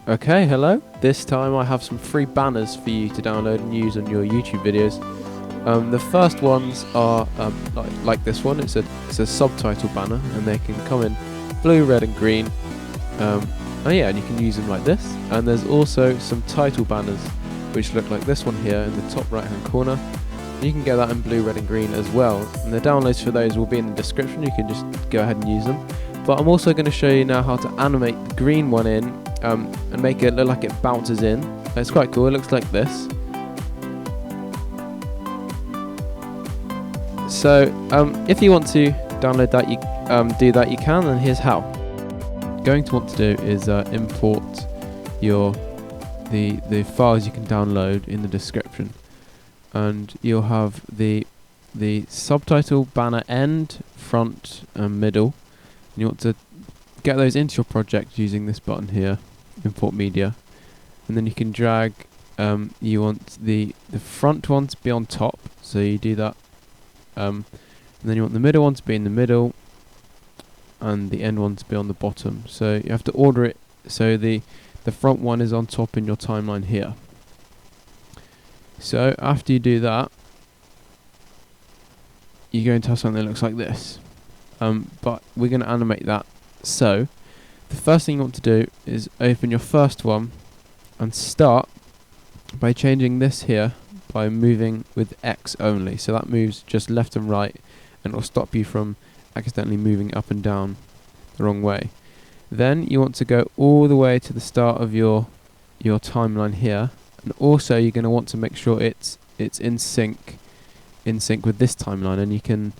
Okay, hello. This time I have some free banners for you to download and use on your YouTube videos. The first ones are like this one. It's a subtitle banner, and they can come in blue, red, and green. And you can use them like this. And there's also some title banners, which look like this one here in the top right-hand corner. You can get that in blue, red, and green as well. And the downloads for those will be in the description. You can just go ahead and use them. But I'm also going to show you now how to animate the green one in and make it look like it bounces in. It's quite cool. It looks like this. So if you want to download that, you do that. You can, and here's how. Going to want to do is import the files you can download in the description, and you'll have the subtitle banner end, front, and middle. And you want to get those into your project using this button here, import media, and then you can drag. You want the front one to be on top, so you do that, and then you want the middle one to be in the middle, and the end one to be on the bottom. So you have to order it so the front one is on top in your timeline here. So after you do that, you're going to have something that looks like this. But we're going to animate that. So the first thing you want to do is open your first one and start by changing this here by moving with X only. So that moves just left and right, and it will stop you from accidentally moving up and down the wrong way. Then you want to go all the way to the start of your timeline here, and also you're going to want to make sure it's in sync with this timeline. And you can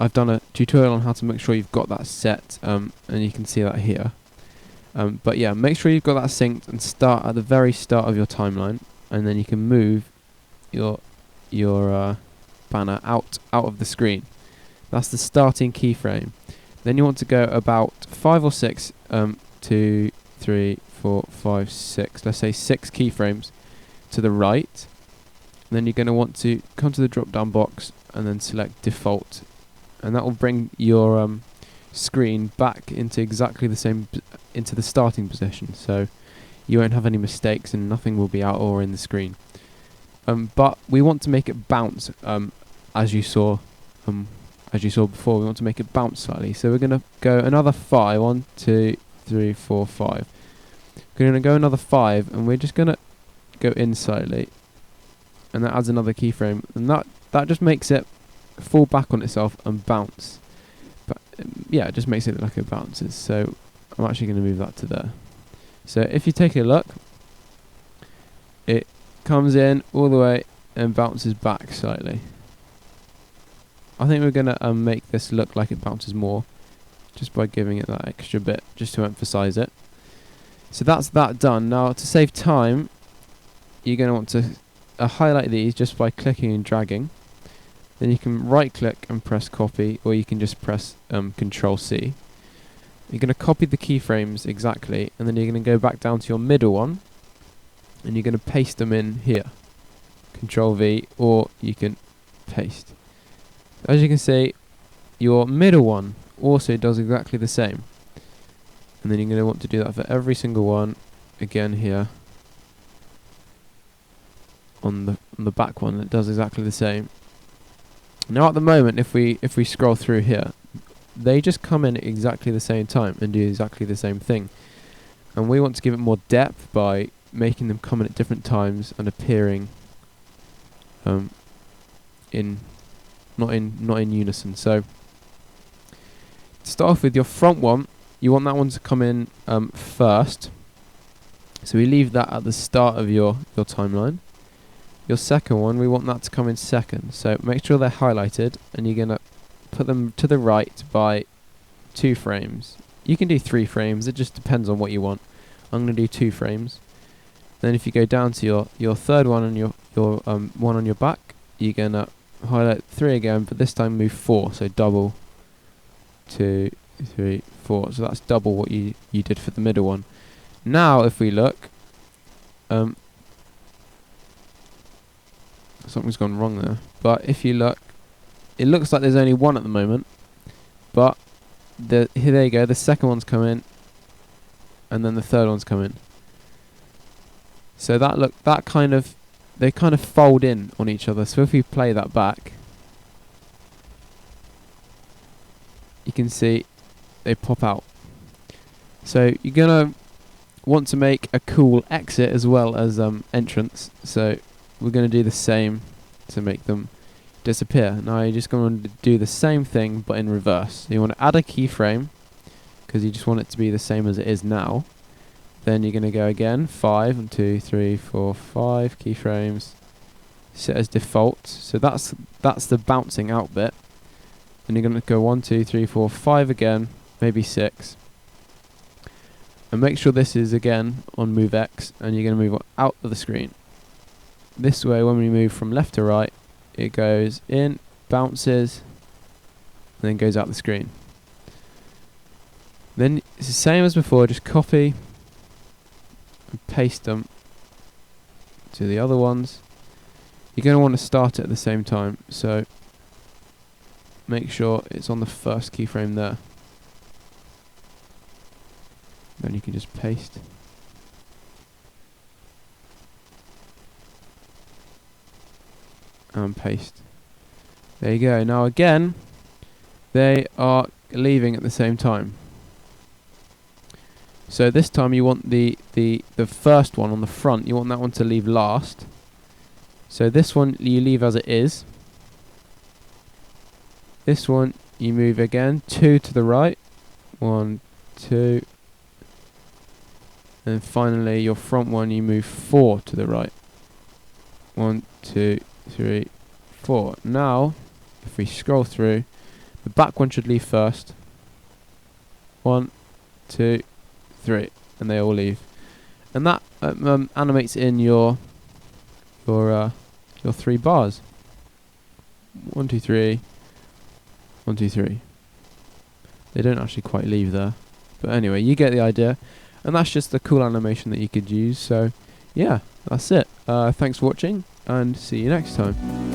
I've done a tutorial on how to make sure you've got that set, and you can see that here. But yeah, make sure you've got that synced and start at the very start of your timeline, and then you can move your banner out of the screen. That's the starting keyframe. Then you want to go about 5 or 6, 2, 3, 4, 5, 6. Let's say 6 keyframes to the right. And then you're going to want to come to the drop-down box and then select default, and that will bring your screen back into exactly the same into the starting position. So you won't have any mistakes, and nothing will be out or in the screen. But we want to make it bounce, as you saw before. We want to make it bounce slightly. So we're going to go another 5. 1, 2, 3, 4, 5. We're going to go another 5, and we're just going to go in slightly, and that adds another keyframe, and that just makes it fall back on itself and bounce. But it just makes it look like it bounces. So I'm actually going to move that to there. So if you take a look, it comes in all the way and bounces back slightly. I think we're going to make this look like it bounces more, just by giving it that extra bit, just to emphasize it. So that's that done. Now, to save time, you're going to want to highlight these just by clicking and dragging. Then you can right click and press copy, or you can just press Control C. You're going to copy the keyframes exactly, and then you're going to go back down to your middle one, and you're going to paste them in here. Control V, or you can paste. As you can see, your middle one also does exactly the same. And then you're going to want to do that for every single one again here. On the back one, it does exactly the same. Now at the moment, if we scroll through here, they just come in at exactly the same time and do exactly the same thing. And we want to give it more depth by making them come in at different times and appearing not in unison. So to start off with your front one, you want that one to come in first. So we leave that at the start of your timeline. Your second one, we want that to come in second. So make sure they're highlighted, and you're going to put them to the right by 2 frames. You can do 3 frames, it just depends on what you want. I'm going to do 2 frames. Then if you go down to your third one and your one on your back, you're going to highlight 3 again, but this time move 4. So double, 2, 3, 4. So that's double what you did for the middle one. Now if we look, something's gone wrong there. But if you look, it looks like there's only one at the moment. But here you go. The second one's come in and then the third one's coming. So they kind of fold in on each other. So if we play that back, you can see they pop out. So you're gonna want to make a cool exit as well as entrance. So we're gonna do the same to make them disappear. Now you're just going to do the same thing but in reverse. So you want to add a keyframe because you just want it to be the same as it is now. Then you're going to go again 5 1 2 3 4 5 keyframes, set as default. So that's the bouncing out bit. And you're going to go 1 2 3 4 5 again, maybe 6. And make sure this is again on move X, and you're going to move out of the screen. This way, when we move from left to right, it goes in, bounces, and then goes out the screen. Then it's the same as before, just copy and paste them to the other ones. You're going to want to start it at the same time, so make sure it's on the first keyframe there. Then you can just paste. And paste. There you go. Now again, they are leaving at the same time. So this time you want the first one on the front, you want that one to leave last. So this one you leave as it is. This one you move again 2 to the right. 1 2. And finally your front one you move 4 to the right. 1 2 3 4. Now if we scroll through, the back one should leave first. 1 2 3, and they all leave, and that animates in your 3 bars. 1 2 3 1 2 3. They don't actually quite leave there, but anyway, you get the idea. And that's just a cool animation that you could use. So yeah, that's it. Thanks for watching, and see you next time.